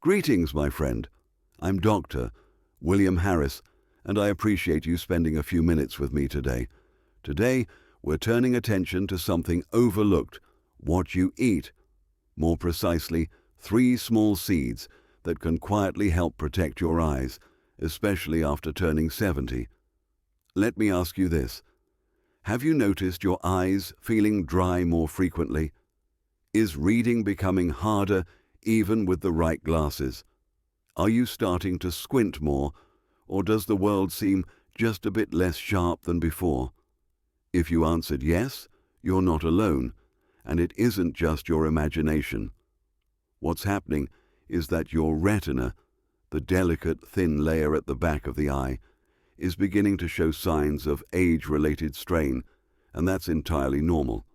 Greetings, my friend. I'm Dr. William Harris, and I appreciate you spending a few minutes with me today. Today, we're turning attention to something overlooked: what you eat. More precisely, 3 small seeds that can quietly help protect your eyes, especially after turning 70. Let me ask you this. Have you noticed your eyes feeling dry more frequently? Is reading becoming harder even with the right glasses? Are you starting to squint more, or does the world seem just a bit less sharp than before? If you answered yes, you're not alone, and it isn't just your imagination. What's happening is that your retina, the delicate thin layer at the back of the eye, is beginning to show signs of age-related strain, and that's entirely normal.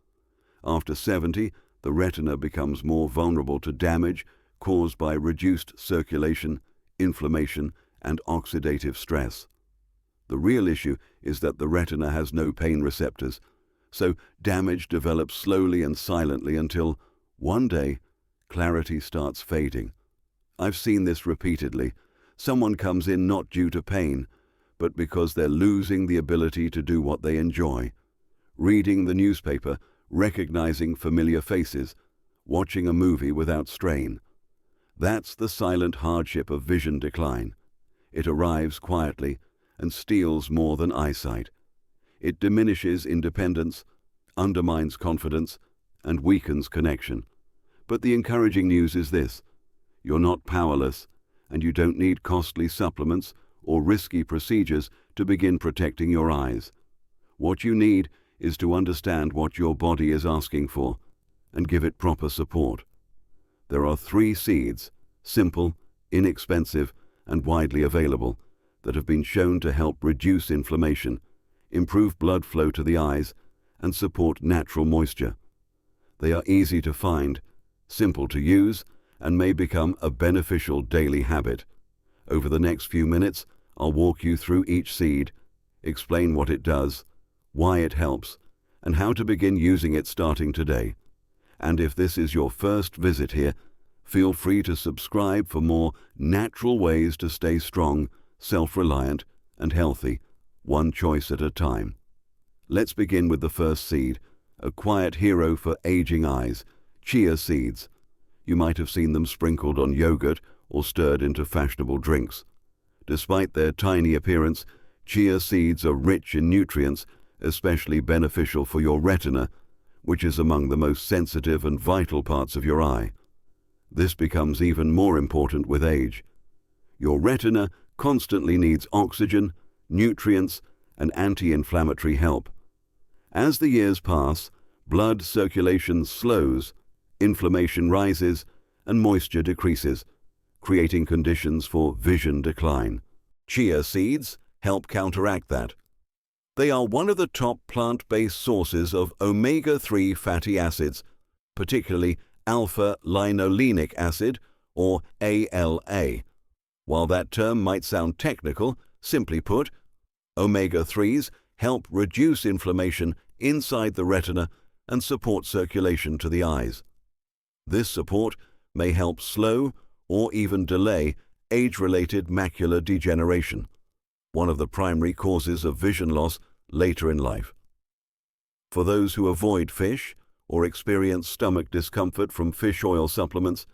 After 70, the retina becomes more vulnerable to damage caused by reduced circulation, inflammation, and oxidative stress. The real issue is that the retina has no pain receptors, so damage develops slowly and silently until, one day, clarity starts fading. I've seen this repeatedly. Someone comes in not due to pain, but because they're losing the ability to do what they enjoy: reading the newspaper, recognizing familiar faces, watching a movie without strain. That's the silent hardship of vision decline. It arrives quietly and steals more than eyesight. It diminishes independence, undermines confidence, and weakens connection. But the encouraging news is this: you're not powerless, and you don't need costly supplements or risky procedures to begin protecting your eyes. What you need is to understand what your body is asking for and give it proper support. There are 3 seeds, simple, inexpensive, and widely available, that have been shown to help reduce inflammation, improve blood flow to the eyes, and support natural moisture. They are easy to find, simple to use, and may become a beneficial daily habit. Over the next few minutes, I'll walk you through each seed, explain what it does, why it helps, and how to begin using it starting today. And if this is your first visit here, feel free to subscribe for more natural ways to stay strong, self-reliant, and healthy, one choice at a time. Let's begin with the first seed, a quiet hero for aging eyes: chia seeds. You might have seen them sprinkled on yogurt or stirred into fashionable drinks. Despite their tiny appearance, chia seeds are rich in nutrients, especially beneficial for your retina, which is among the most sensitive and vital parts of your eye. This becomes even more important with age. Your retina constantly needs oxygen, nutrients, and anti-inflammatory help. As the years pass, blood circulation slows, inflammation rises, and moisture decreases, creating conditions for vision decline. Chia seeds help counteract that. They are one of the top plant-based sources of omega-3 fatty acids, particularly alpha-linolenic acid, or ALA. While that term might sound technical, simply put, omega-3s help reduce inflammation inside the retina and support circulation to the eyes. This support may help slow or even delay age-related macular degeneration, one of the primary causes of vision loss later in life. For those who avoid fish or experience stomach discomfort from fish oil supplements,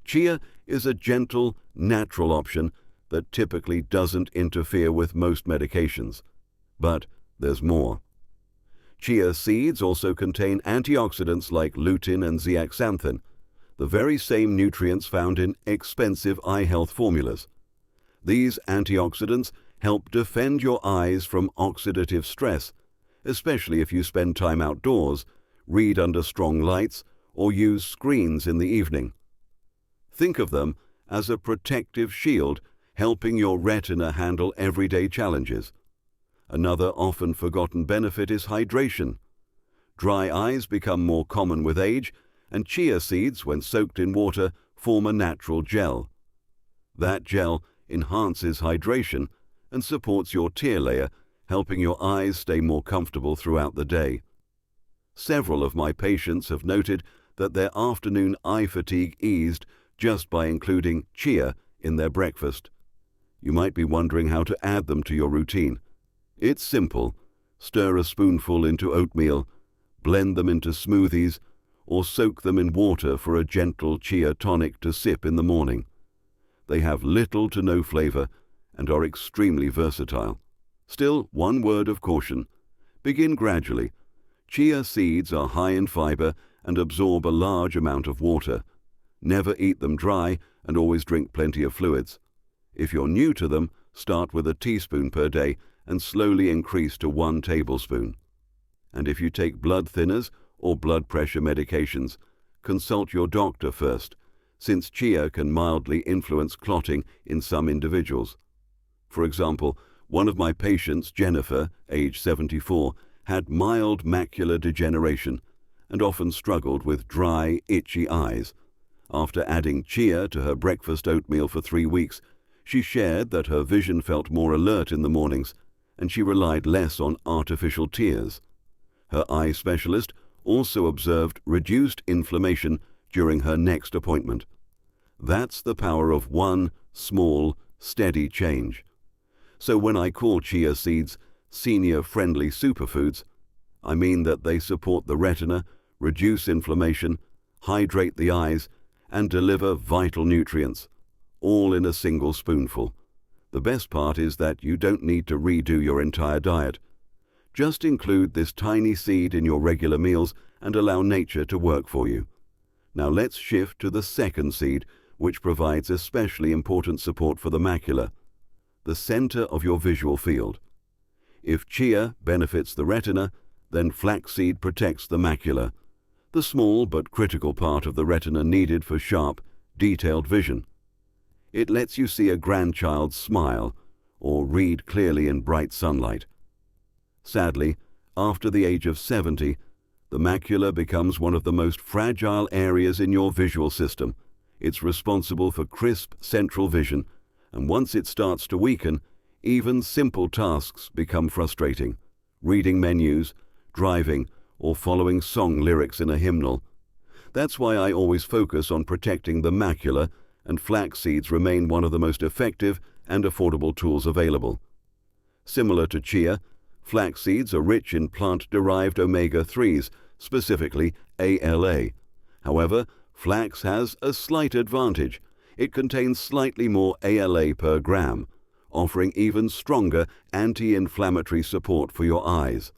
chia is a gentle, natural option that typically doesn't interfere with most medications. But there's more. Chia seeds also contain antioxidants like lutein and zeaxanthin, the very same nutrients found in expensive eye health formulas. These antioxidants help defend your eyes from oxidative stress, especially if you spend time outdoors, read under strong lights, or use screens in the evening. Think of them as a protective shield, helping your retina handle everyday challenges. Another often forgotten benefit is hydration. Dry eyes become more common with age, and chia seeds, when soaked in water, form a natural gel. That gel enhances hydration and supports your tear layer, helping your eyes stay more comfortable throughout the day. Several of my patients have noted that their afternoon eye fatigue eased just by including chia in their breakfast. You might be wondering how to add them to your routine. It's simple. Stir a spoonful into oatmeal, blend them into smoothies, or soak them in water for a gentle chia tonic to sip in the morning. They have little to no flavor and are extremely versatile. Still, one word of caution. Begin gradually. Chia seeds are high in fiber and absorb a large amount of water. Never eat them dry and always drink plenty of fluids. If you're new to them, start with a teaspoon per day and slowly increase to 1 tablespoon. And if you take blood thinners or blood pressure medications, consult your doctor first, since chia can mildly influence clotting in some individuals. For example, one of my patients, Jennifer, age 74, had mild macular degeneration and often struggled with dry, itchy eyes. After adding chia to her breakfast oatmeal for 3 weeks, she shared that her vision felt more alert in the mornings and she relied less on artificial tears. Her eye specialist also observed reduced inflammation during her next appointment. That's the power of one small, steady change. So when I call chia seeds senior-friendly superfoods, I mean that they support the retina, reduce inflammation, hydrate the eyes, and deliver vital nutrients, all in a single spoonful. The best part is that you don't need to redo your entire diet. Just include this tiny seed in your regular meals and allow nature to work for you. Now let's shift to the second seed, which provides especially important support for the macula, the center of your visual field. If chia benefits the retina, then flaxseed protects the macula, the small but critical part of the retina needed for sharp, detailed vision. It lets you see a grandchild smile or read clearly in bright sunlight. Sadly, after the age of 70, the macula becomes one of the most fragile areas in your visual system. It's responsible for crisp central vision, and once it starts to weaken, even simple tasks become frustrating. Reading menus, driving, or following song lyrics in a hymnal. That's why I always focus on protecting the macula, and flax seeds remain one of the most effective and affordable tools available. Similar to chia, flax seeds are rich in plant-derived omega-3s, specifically ALA. However, flax has a slight advantage. It contains slightly more ALA per gram, offering even stronger anti-inflammatory support for your eyes.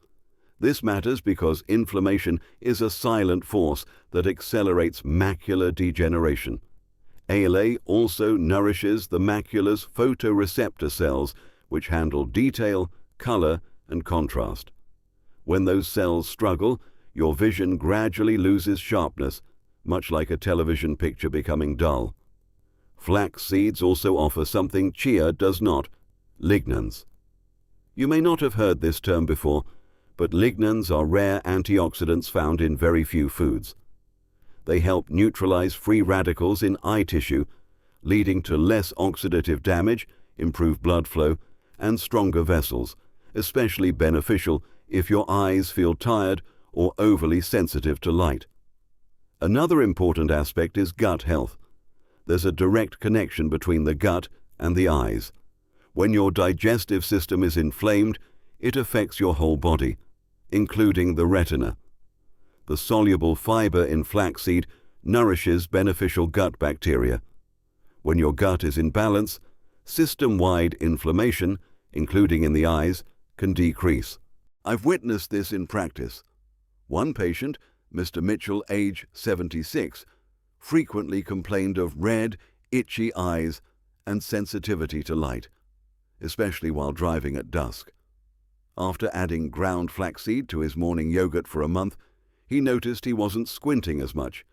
This matters because inflammation is a silent force that accelerates macular degeneration. ALA also nourishes the macula's photoreceptor cells, which handle detail, color, and contrast. When those cells struggle, your vision gradually loses sharpness, much like a television picture becoming dull. Flax seeds also offer something chia does not: lignans. You may not have heard this term before, but lignans are rare antioxidants found in very few foods. They help neutralize free radicals in eye tissue, leading to less oxidative damage, improved blood flow, and stronger vessels, especially beneficial if your eyes feel tired or overly sensitive to light. Another important aspect is gut health. There's a direct connection between the gut and the eyes. When your digestive system is inflamed, it affects your whole body, including the retina. The soluble fiber in flaxseed nourishes beneficial gut bacteria. When your gut is in balance, system-wide inflammation, including in the eyes, can decrease. I've witnessed this in practice. One patient, Mr. Mitchell, age 76, frequently complained of red, itchy eyes and sensitivity to light, especially while driving at dusk. After adding ground flaxseed to his morning yogurt for a month, he noticed he wasn't squinting as much.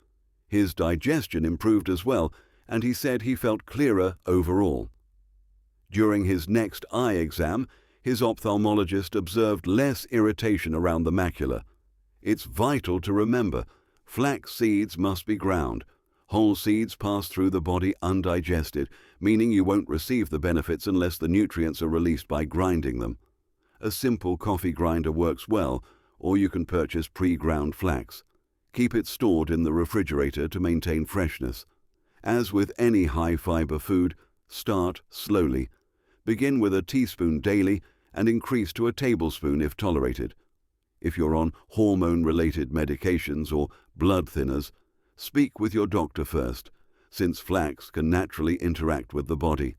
His digestion improved as well, and he said he felt clearer overall. During his next eye exam, his ophthalmologist observed less irritation around the macula. It's vital to remember, flax seeds must be ground. Whole seeds pass through the body undigested, meaning you won't receive the benefits unless the nutrients are released by grinding them. A simple coffee grinder works well, or you can purchase pre-ground flax. Keep it stored in the refrigerator to maintain freshness. As with any high-fiber food, start slowly. Begin with a teaspoon daily and increase to a tablespoon if tolerated. If you're on hormone-related medications or blood thinners, speak with your doctor first, since flax can naturally interact with the body.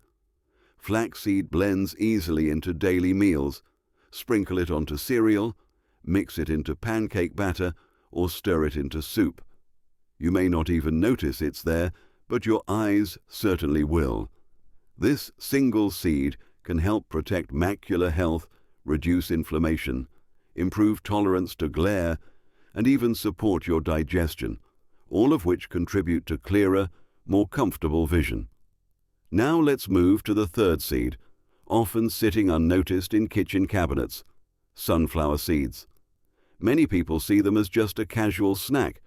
Flaxseed blends easily into daily meals. Sprinkle it onto cereal, mix it into pancake batter, or stir it into soup. You may not even notice it's there, but your eyes certainly will. This single seed can help protect macular health, reduce inflammation, improve tolerance to glare, and even support your digestion, all of which contribute to clearer, more comfortable vision. Now let's move to the third seed, often sitting unnoticed in kitchen cabinets: sunflower seeds. Many people see them as just a casual snack,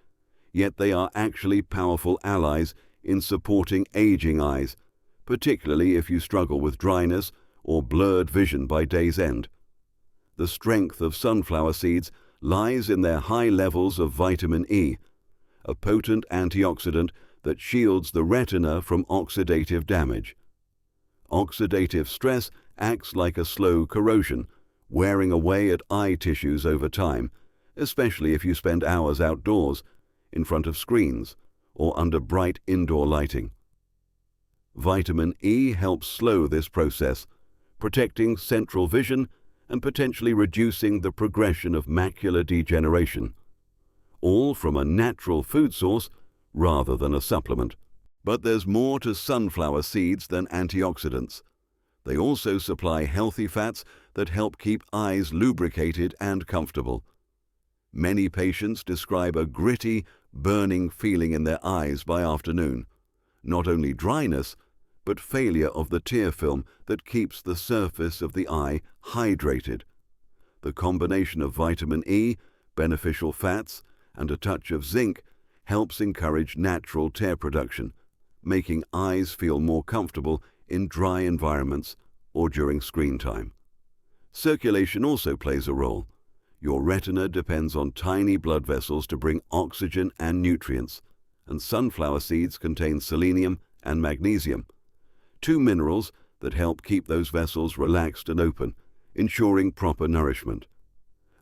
yet they are actually powerful allies in supporting aging eyes, particularly if you struggle with dryness or blurred vision by day's end. The strength of sunflower seeds lies in their high levels of vitamin E, a potent antioxidant that shields the retina from oxidative damage. Oxidative stress acts like a slow corrosion, wearing away at eye tissues over time, especially if you spend hours outdoors, in front of screens, or under bright indoor lighting. Vitamin E helps slow this process, protecting central vision and potentially reducing the progression of macular degeneration, all from a natural food source rather than a supplement. But there's more to sunflower seeds than antioxidants. They also supply healthy fats that help keep eyes lubricated and comfortable. Many patients describe a gritty, burning feeling in their eyes by afternoon. Not only dryness, but failure of the tear film that keeps the surface of the eye hydrated. The combination of vitamin E, beneficial fats, and a touch of zinc helps encourage natural tear production, making eyes feel more comfortable in dry environments or during screen time. Circulation also plays a role. Your retina depends on tiny blood vessels to bring oxygen and nutrients, and sunflower seeds contain selenium and magnesium, two minerals that help keep those vessels relaxed and open, ensuring proper nourishment.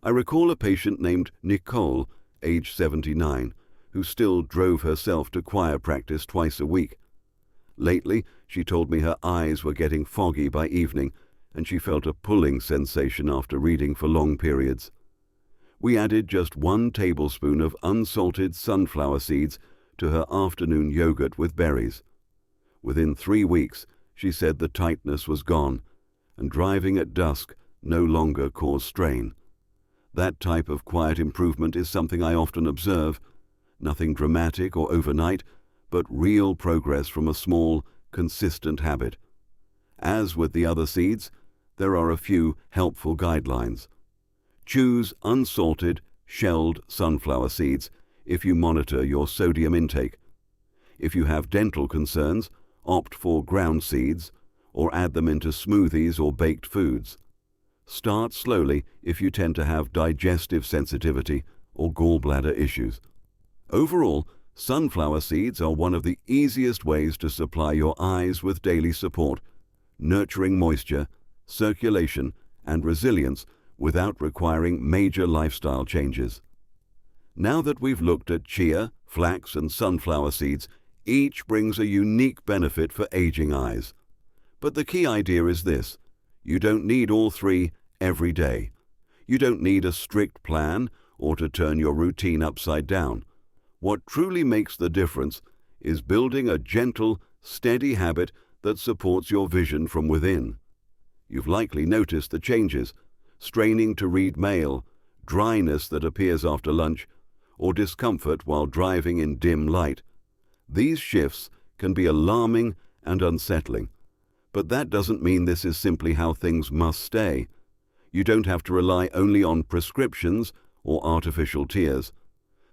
I recall a patient named Nicole, age 79, who still drove herself to choir practice twice a week. Lately, she told me her eyes were getting foggy by evening, and she felt a pulling sensation after reading for long periods. We added just 1 tablespoon of unsalted sunflower seeds to her afternoon yogurt with berries. Within 3 weeks, she said the tightness was gone, and driving at dusk no longer caused strain. That type of quiet improvement is something I often observe. Nothing dramatic or overnight, but real progress from a small, consistent habit. As with the other seeds, there are a few helpful guidelines. Choose unsalted, shelled sunflower seeds if you monitor your sodium intake. If you have dental concerns, opt for ground seeds or add them into smoothies or baked foods. Start slowly if you tend to have digestive sensitivity or gallbladder issues. Overall, sunflower seeds are one of the easiest ways to supply your eyes with daily support, nurturing moisture, circulation, and resilience without requiring major lifestyle changes. Now that we've looked at chia, flax, and sunflower seeds, each brings a unique benefit for aging eyes. But the key idea is this: you don't need all three every day. You don't need a strict plan or to turn your routine upside down. What truly makes the difference is building a gentle, steady habit that supports your vision from within. You've likely noticed the changes: straining to read mail, dryness that appears after lunch, or discomfort while driving in dim light. These shifts can be alarming and unsettling, but that doesn't mean this is simply how things must stay. You don't have to rely only on prescriptions or artificial tears.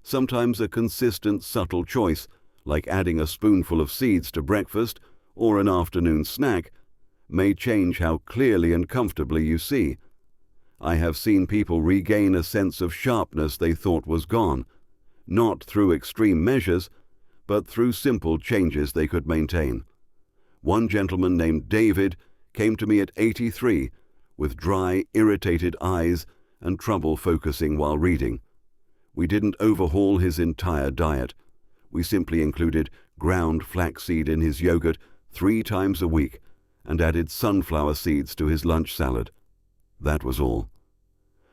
Sometimes a consistent, subtle choice, like adding a spoonful of seeds to breakfast or an afternoon snack, may change how clearly and comfortably you see. I have seen people regain a sense of sharpness they thought was gone, not through extreme measures, but through simple changes they could maintain. One gentleman named David came to me at 83 with dry, irritated eyes and trouble focusing while reading. We didn't overhaul his entire diet. We simply included ground flaxseed in his yogurt 3 times a week and added sunflower seeds to his lunch salad. That was all.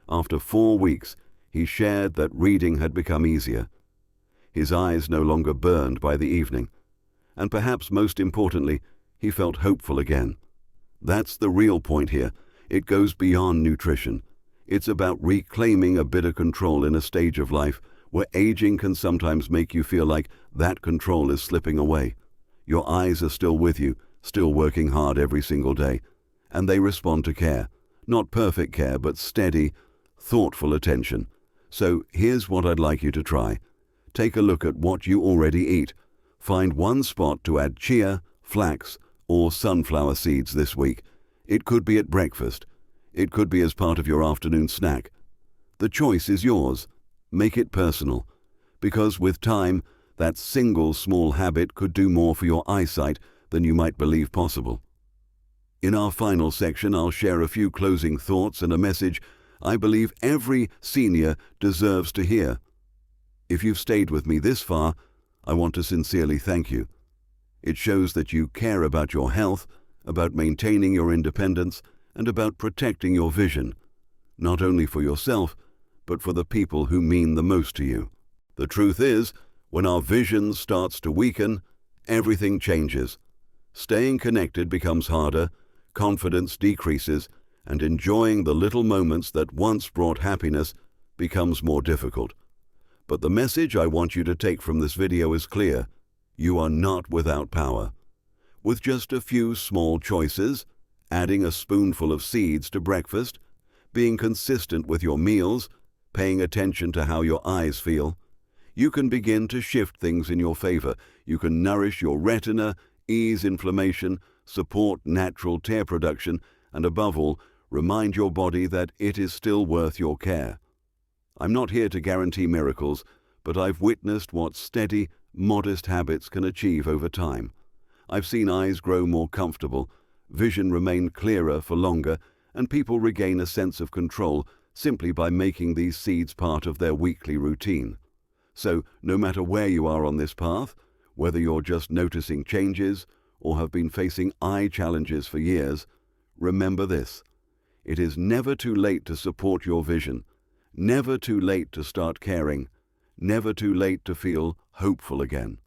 After 4 weeks, he shared that reading had become easier. His eyes no longer burned by the evening. And perhaps most importantly, he felt hopeful again. That's the real point here. It goes beyond nutrition. It's about reclaiming a bit of control in a stage of life where aging can sometimes make you feel like that control is slipping away. Your eyes are still with you, still working hard every single day, and they respond to care. Not perfect care, but steady, thoughtful attention. So here's what I'd like you to try. Take a look at what you already eat. Find one spot to add chia, flax, or sunflower seeds this week. It could be at breakfast. It could be as part of your afternoon snack. The choice is yours. Make it personal, because with time, that single small habit could do more for your eyesight than you might believe possible. In our final section, I'll share a few closing thoughts and a message I believe every senior deserves to hear. If you've stayed with me this far, I want to sincerely thank you. It shows that you care about your health, about maintaining your independence, and about protecting your vision, not only for yourself, but for the people who mean the most to you. The truth is, when our vision starts to weaken, everything changes. Staying connected becomes harder, confidence decreases, and enjoying the little moments that once brought happiness becomes more difficult. But the message I want you to take from this video is clear. You are not without power. With just a few small choices, adding a spoonful of seeds to breakfast, being consistent with your meals, paying attention to how your eyes feel, you can begin to shift things in your favor. You can nourish your retina, ease inflammation, support natural tear production, and above all, remind your body that it is still worth your care. I'm not here to guarantee miracles, but I've witnessed what steady, modest habits can achieve over time. I've seen eyes grow more comfortable, vision remain clearer for longer, and people regain a sense of control simply by making these seeds part of their weekly routine. So, no matter where you are on this path, whether you're just noticing changes or have been facing eye challenges for years, remember this. It is never too late to support your vision, never too late to start caring, never too late to feel hopeful again.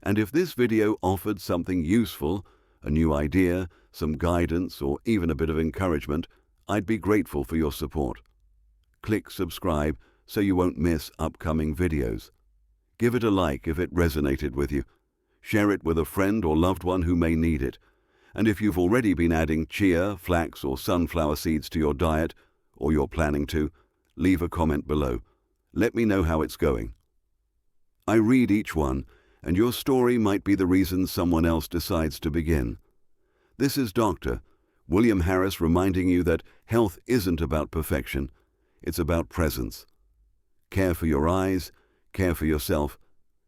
And if this video offered something useful, a new idea, some guidance, or even a bit of encouragement, I'd be grateful for your support. Click subscribe so you won't miss upcoming videos. Give it a like if it resonated with you. Share it with a friend or loved one who may need it. And if you've already been adding chia, flax, or sunflower seeds to your diet, or you're planning to, leave a comment below. Let me know how it's going. I read each one, and your story might be the reason someone else decides to begin. This is Dr. William Harris reminding you that health isn't about perfection, it's about presence. Care for your eyes, care for yourself,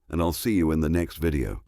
and I'll see you in the next video.